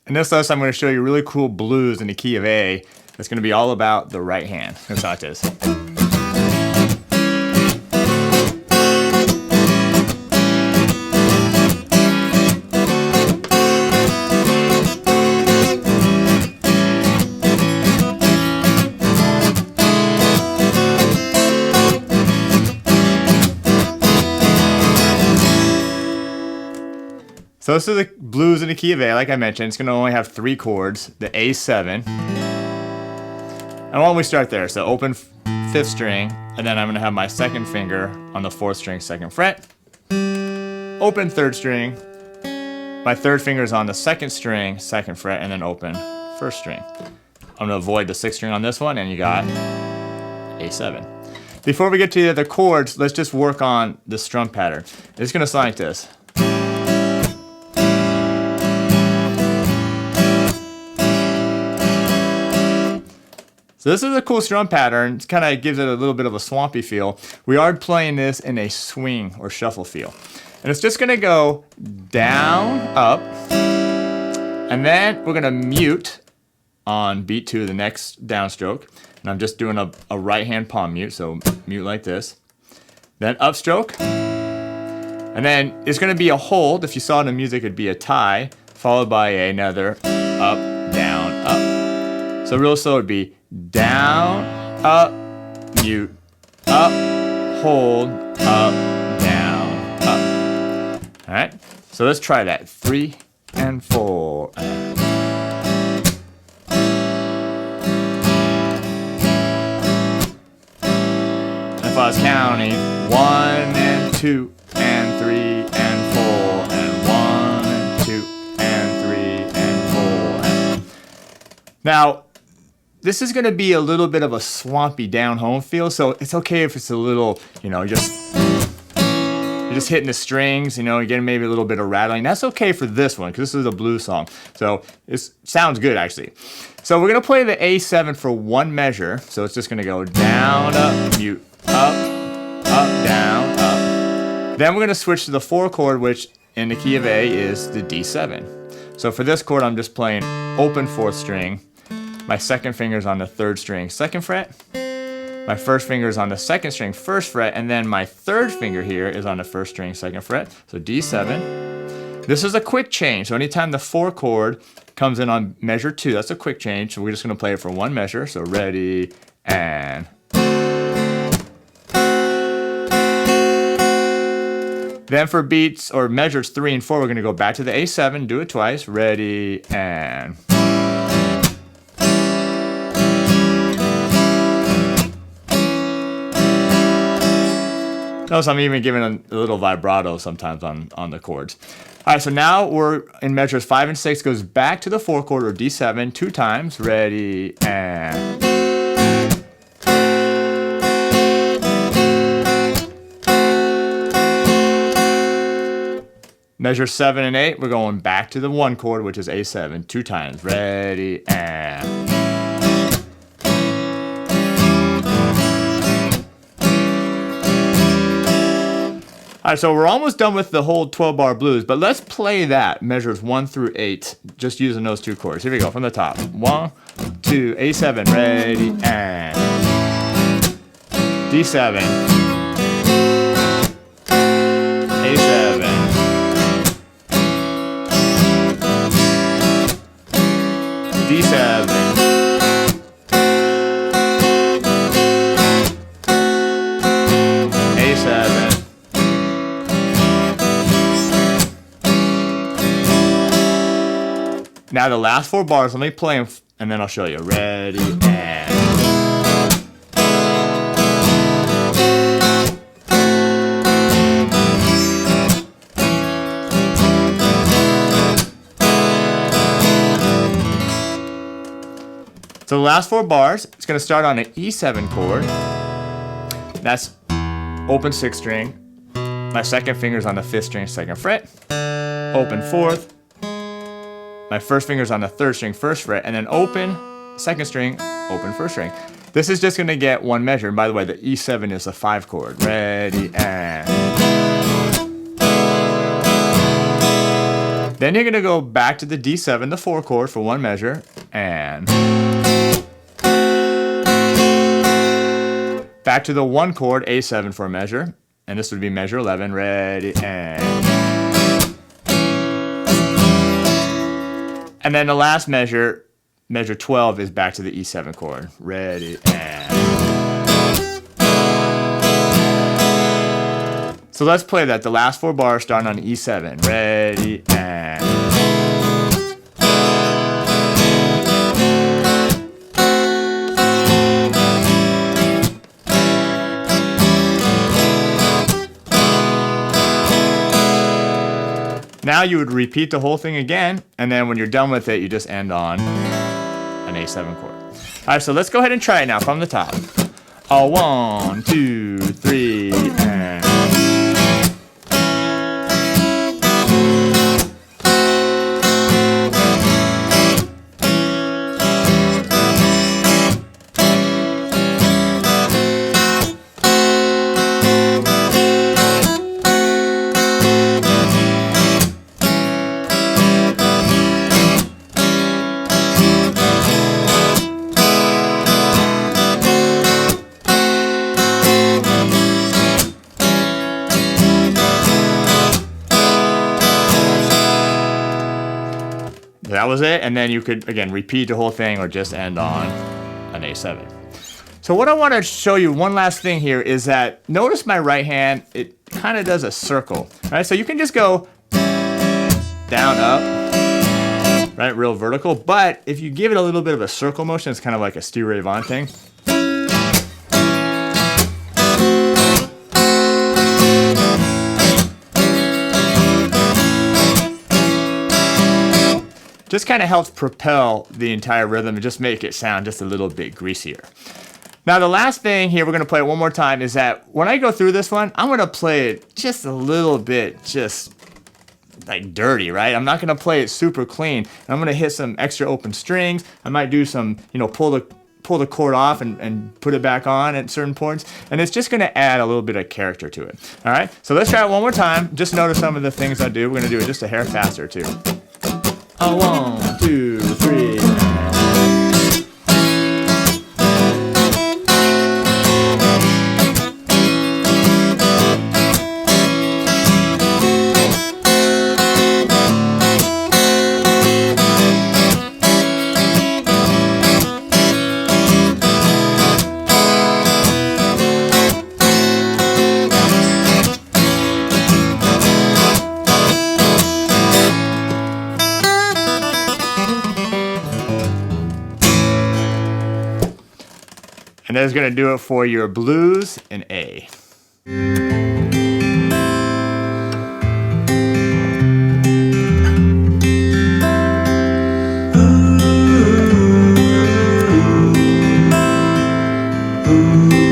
In this lesson, I'm going to show you really cool blues in the key of A. It's going to be all about the right hand. It's like this. So this is the blues in the key of A, like I mentioned. It's going to only have 3 chords, the A7. And why don't we start there? So open 5th string, and then I'm going to have my 2nd finger on the 4th string, 2nd fret. Open 3rd string. My 3rd finger is on the 2nd string, 2nd fret, and then open 1st string. I'm going to avoid the 6th string on this one, and you got A7. Before we get to the other chords, let's just work on the strum pattern. It's going to sound like this. So this is a cool strum pattern. It kind of gives it a little bit of a swampy feel. We are playing this in a swing or shuffle feel. And it's just going to go down, up, and then we're going to mute on beat 2, the next downstroke. And I'm just doing a right hand palm mute, so mute like this. Then upstroke. And then it's going to be a hold. If you saw it in music, it'd be a tie, followed by another up, down, up. So real slow would be down, up, mute, up, hold, up, down, up. All right, so let's try that. 3 and 4. If I was counting 1 and 2 and 3 and 4 and 1 and 2 and 3 and 4. Now, this is going to be a little bit of a swampy down home feel, so it's okay if it's a little, you're just hitting the strings, you're getting maybe a little bit of rattling. That's okay for this one, because this is a blues song. So it sounds good, actually. So we're going to play the A7 for 1 measure. So it's just going to go down, up, mute, up, down, up. Then we're going to switch to the 4 chord, which in the key of A is the D7. So for this chord, I'm just playing open 4th string. My 2nd finger is on the 3rd string, 2nd fret. My 1st finger is on the 2nd string, 1st fret, and then my 3rd finger here is on the 1st string, 2nd fret. So D7. This is a quick change. So anytime the 4 chord comes in on measure 2, that's a quick change. So we're just going to play it for 1 measure. So ready, and. Then for beats or measures 3 and 4, we're going to go back to the A7, do it twice. Ready, and. Notice I'm even giving a little vibrato sometimes on the chords. All right, so now we're in measures 5 and 6, goes back to the 4 chord or D7 2 times. Ready, and. Measure 7 and 8, we're going back to the 1 chord, which is A7 2 times. Ready, and. All right, so we're almost done with the whole 12-bar blues, but let's play that, measures 1 through 8, just using those 2 chords. Here we go, from the top. 1, 2, A7, ready, and. D7. A7. D7. A7. Now the last 4 bars, let me play them, and then I'll show you. Ready, and. So the last 4 bars, it's going to start on an E7 chord. That's open 6th string. My 2nd finger's on the 5th string, 2nd fret. Open 4th. My 1st finger's on the 3rd string, 1st fret, and then open 2nd string, open 1st string. This is just going to get one measure. And by the way, the E7 is a 5 chord. Ready, and. Then you're going to go back to the D7, the 4 chord for one measure, and. Back to the 1 chord, A7 for a measure, and this would be measure 11. Ready, and. And then the last measure, measure 12, is back to the E7 chord. Ready, and. So let's play that. The last 4 bars starting on E7. Ready, and. Now you would repeat the whole thing again, and then when you're done with it, you just end on an A7 chord. All right, so let's go ahead and try it now from the top. 1, 2, 3, and. That was it, and then you could, again, repeat the whole thing or just end on an A7. So what I want to show you, one last thing here, is that notice my right hand, it kind of does a circle, right? So you can just go down, up, right, real vertical, but if you give it a little bit of a circle motion, it's kind of like a Stevie Ray thing. Just kind of helps propel the entire rhythm and just make it sound just a little bit greasier. Now the last thing here, we're going to play it one more time, is that when I go through this one, I'm going to play it just a little bit, just like dirty, right? I'm not going to play it super clean. I'm going to hit some extra open strings. I might do some, pull the chord off and put it back on at certain points. And it's just going to add a little bit of character to it. All right, so let's try it one more time. Just notice some of the things I do. We're going to do it just a hair faster too. 1, 2, 3. And that's going to do it for your blues in A. Ooh, ooh, ooh.